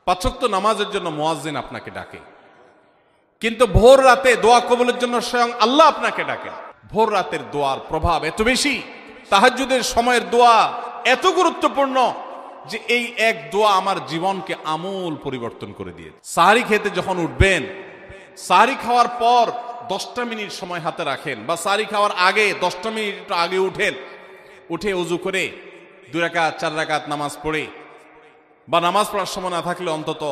পাঁচ ওয়াক্ত নামাজের জন্য মুয়াজ্জিন আপনাকে ডাকে, কিন্তু ভোর রাতে দোয়া কবুলের জন্য স্বয়ং আল্লাহ আপনাকে ডাকেন। ভোর রাতের দোয়ার প্রভাব এত বেশি, তাহাজ্জুদের সময়ের দোয়া এত গুরুত্বপূর্ণ যে এই এক দোয়া আমার জীবনকে আমূল পরিবর্তন করে দিয়েছে। সাহারি খেতে যখন উঠবেন, সাহারি খাওয়ার পর 10টা মিনিট সময় হাতে রাখেন, বা সাহারি খাওয়ার আগে 10টা মিনিট আগে উঠে উজু করে 2 রাকাত 4 রাকাত নামাজ পড়ে, বা নামাজ পড়ার সময় না থাকলে অন্তত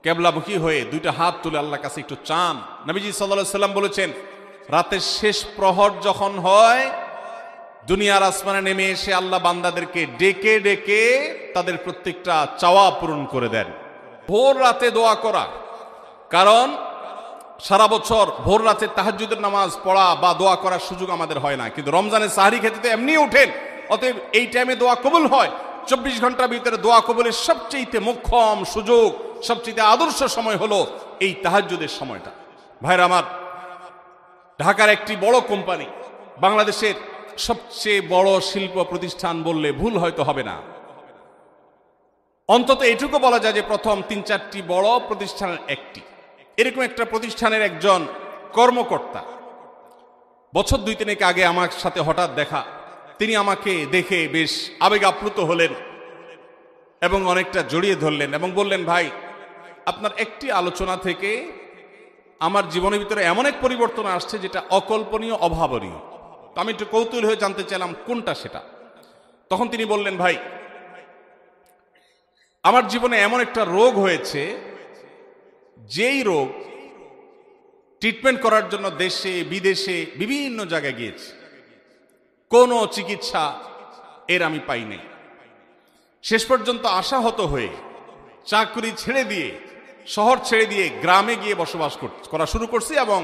কেবলামুখী হয়ে 2টা হাত তুলে আল্লাহর কাছে একটু চান। নবীজি সাল্লাল্লাহু আলাইহি সাল্লাম বলেছেন, রাতের শেষ প্রহর যখন হয়, দুনিয়ার আসমানে নেমে এসে আল্লাহ বান্দাদেরকে ডেকে ডেকে তাদের প্রত্যেকটা চাওয়া পূরণ করে দেন। ভোর রাতে দোয়া করা, কারণ সারা বছর ভোর রাতে তাহাজ্জুদের নামাজ পড়া বা দোয়া করার সুযোগ আমাদের হয় না, কিন্তু রমজানের সাহরি খেতে তো এমনি উঠেন, অতএব এই টাইমে দোয়া কবুল হয়। 24 ঘন্টার ভিতরে দোয়া কবুলের সবচেয়ে মোক্ষম সুযোগ, সবচেয়ে আদর্শ সময় হলো এই তাহাজ্জুদের সময়টা। ভাইরা আমার, ঢাকার একটি বড় কোম্পানি, বাংলাদেশের সবচেয়ে বড় শিল্প প্রতিষ্ঠান বললে ভুল হয়তো হবে না, অন্তত এটুকু বলা যায় যে প্রথম 3-4টি বড় প্রতিষ্ঠানের একটি। এরকম একটা প্রতিষ্ঠানের একজন কর্মকর্তা বছর 2-3 আগে আমার সাথে হঠাৎ দেখা। তিনি আমাকে দেখে বেশ আবেগ আপ্লুত হলেন এবং অনেকটা জড়িয়ে ধরলেন এবং বললেন, ভাই, আপনার একটি আলোচনা থেকে আমার জীবনের ভিতরে এমন এক পরিবর্তন আসছে যেটা অকল্পনীয়, অভাবনীয়। তো আমি একটু কৌতূহল হয়ে জানতে চাইলাম কোনটা সেটা। তখন তিনি বললেন, ভাই, আমার জীবনে এমন একটা রোগ হয়েছে, যেই রোগ ট্রিটমেন্ট করার জন্য দেশে বিদেশে বিভিন্ন জায়গায় গিয়েছি, কোনো চিকিৎসা এর আমি পাই নাই। শেষ পর্যন্ত আশাহত হয়ে চাকরি ছেড়ে দিয়ে, শহর ছেড়ে দিয়ে গ্রামে গিয়ে বসবাস করা শুরু করছি এবং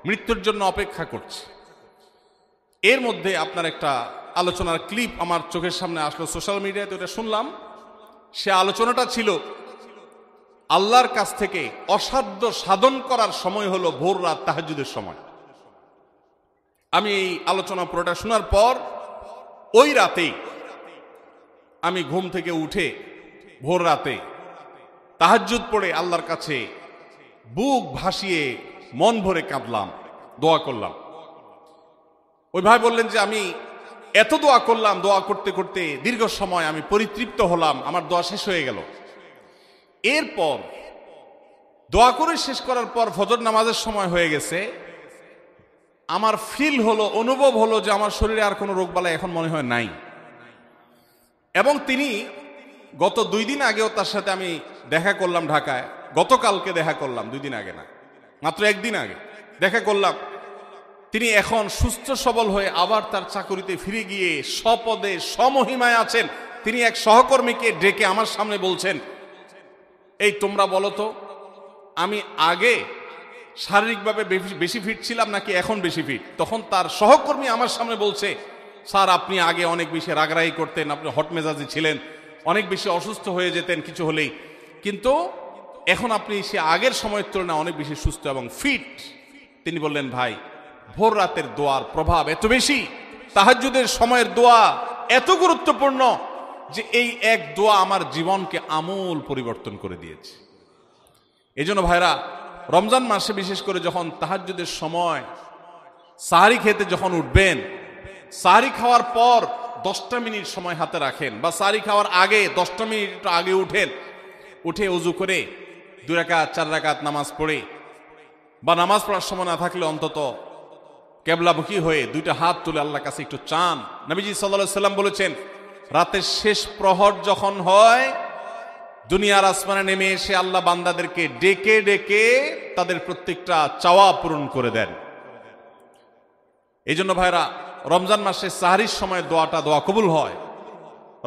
মৃত্যুর জন্য অপেক্ষা করছি। এর মধ্যে আপনার একটা আলোচনার ক্লিপ আমার চোখের সামনে আসলো সোশ্যাল মিডিয়াতে, ওটা শুনলাম। সে আলোচনাটা ছিল, আল্লাহর কাছ থেকে অসাধ্য সাধন করার সময় হলো ভোর রাত তাহাজ্জুদের সময়। আমি এই আলোচনা পুরোটা শোনার পর ওই রাতেই আমি ঘুম থেকে উঠে ভোর রাতে তাহাজ্জুদ পড়ে আল্লাহর কাছে বুক ভাসিয়ে মন ভরে কাঁদলাম, দোয়া করলাম। ওই ভাই বললেন যে আমি এত দোয়া করলাম, দোয়া করতে করতে দীর্ঘ সময় আমি পরিতৃপ্ত হলাম, আমার দোয়া শেষ হয়ে গেল। এরপর দোয়া করে শেষ করার পর ফজর নামাজের সময় হয়ে গেছে, আমার ফিল হলো, অনুভব হলো যে আমার শরীরে আর কোনো রোগবালাই এখন মনে হয় নাই। এবং তিনি গত 2 দিন আগেও তার সাথে আমি দেখা করলাম ঢাকায়, গতকালকে দেখা করলাম, 2 দিন আগে না, মাত্র 1 দিন আগে দেখা করলাম। তিনি এখন সুস্থ সবল হয়ে আবার তার চাকুরিতে ফিরে গিয়ে স্বপদে স্বমহিমায় আছেন। তিনি এক সহকর্মীকে ডেকে আমার সামনে বলছেন, এই তোমরা বলো তো, আমি আগে শারীরিকভাবে বেশি ফিট ছিলাম নাকি এখন বেশি ফিট? তখন তার সহকর্মী আমার সামনে বলছে, স্যার, আপনি আগে অনেক বেশি রাগারাগি করতেন, আপনি হট মেজাজি ছিলেন, অনেক বেশি অসুস্থ হয়ে যেতেন কিছু হলেই, কিন্তু এখন আপনি সে আগের সময়ের তুলনায় অনেক বেশি সুস্থ এবং ফিট। তিনি বললেন, ভাই, ভোর রাতের দোয়ার প্রভাব এত বেশি, তাহাজ্জুদের সময়ের দোয়া এত গুরুত্বপূর্ণ যে এই এক দোয়া আমার জীবনকে আমূল পরিবর্তন করে দিয়েছে। এই জন্য ভাইরা, রমজান মাসে বিশেষ করে যখন তাহাজ্জুদের সময় সাহারি খেতে যখন উঠবেন, সাহারি খাওয়ার পর 10টা মিনিট সময় হাতে রাখেন, বা সাহারি খাওয়ার আগে 10টা মিনিট আগে উঠে উজু করে 2 রাকাত 4 রাকাত নামাজ পড়ে, বা নামাজ পড়ার সময় না থাকলে অন্তত কেবলামুখী হয়ে 2টা হাত তুলে আল্লাহর কাছে একটু চান। নবীজি সাল্লাল্লাহু আলাইহি সাল্লাম বলেছেন, রাতের শেষ প্রহর যখন হয়, দুনিয়ার আসমানে নেমে এসে আল্লাহ বান্দাদেরকে ডেকে ডেকে তাদের প্রত্যেকটা চাওয়া পূরণ করে দেন। এই জন্য ভাইরা, রমজান মাসে সাহারির সময় দোয়া কবুল হয়।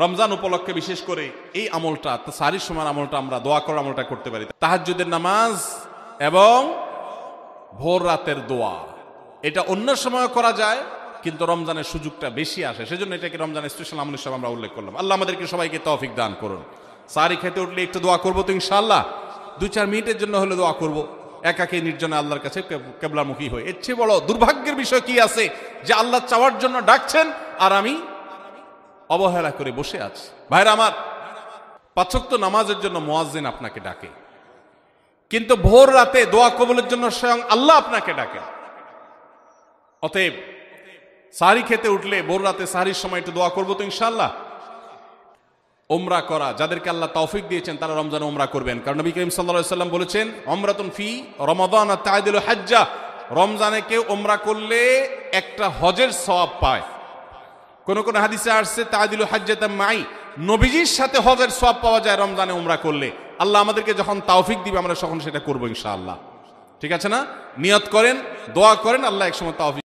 রমজান উপলক্ষে বিশেষ করে এই আমলটা, সাহারির সময় আমলটা, আমরা দোয়া করার আমলটা করতে পারি। তাহাজ্জুদের নামাজ এবং ভোর রাতের দোয়া, এটা অন্য সময় করা যায়, কিন্তু রমজানের সুযোগটা বেশি আসে, সেজন্য এটাকে রমজানের স্পেশাল আমল হিসেবে আমরা উল্লেখ করলাম। আল্লাহ আমাদেরকে সবাইকে তৌফিক দান করুন। সাহারি খেতে উঠলে একটু দোয়া করবো তো ইনশাআল্লাহ, 2-4 মিনিটের জন্য হলে দোয়া করব, একাকে নির্জনে আল্লাহর কাছে কেবলামুখী হয়ে। এর চেয়ে বড় দুর্ভাগ্যের বিষয় কি আছে যে আল্লাহ চাওয়ার জন্য ডাকছেন আর আমি অবহেলা করে বসে আছি। ভাইরা আমার, 5 ওয়াক্ত নামাজের জন্য মুয়াজ্জিন আপনাকে ডাকে, কিন্তু ভোর রাতে দোয়া কবুলের জন্য স্বয়ং আল্লাহ আপনাকে ডাকে। অতএব সাহরি খেতে উঠলে ভোর রাতে সাহরির সময় একটু দোয়া করবো তো ইনশাআল্লাহ। ওমরা করা, যাদেরকে আল্লাহ তৌফিক দিয়েছেন তারা রমজানে ওমরা করবেন, কারণ নবী করিম সাল্লাল্লাহু আলাইহি ওয়াসাল্লাম বলেছেন ওমরাতুন ফি রমাদান তা'দিলু হাজ্জা, রমজানে কেউ ওমরা করলে একটা হজের সওয়াব পায়। কোন কোন হাদিসে আসছে তা'দিলু হাজ্জাতাম মাই, নবীজির সাথে হজের সওয়াব পাওয়া যায় রমজানে ওমরা করলে। আল্লাহ আমাদেরকে যখন তৌফিক দিবে আমরা তখন সেটা করব ইনশাআল্লাহ। ঠিক আছে না? নিয়ত করেন, দোয়া করেন, আল্লাহ একসময় তৌফিক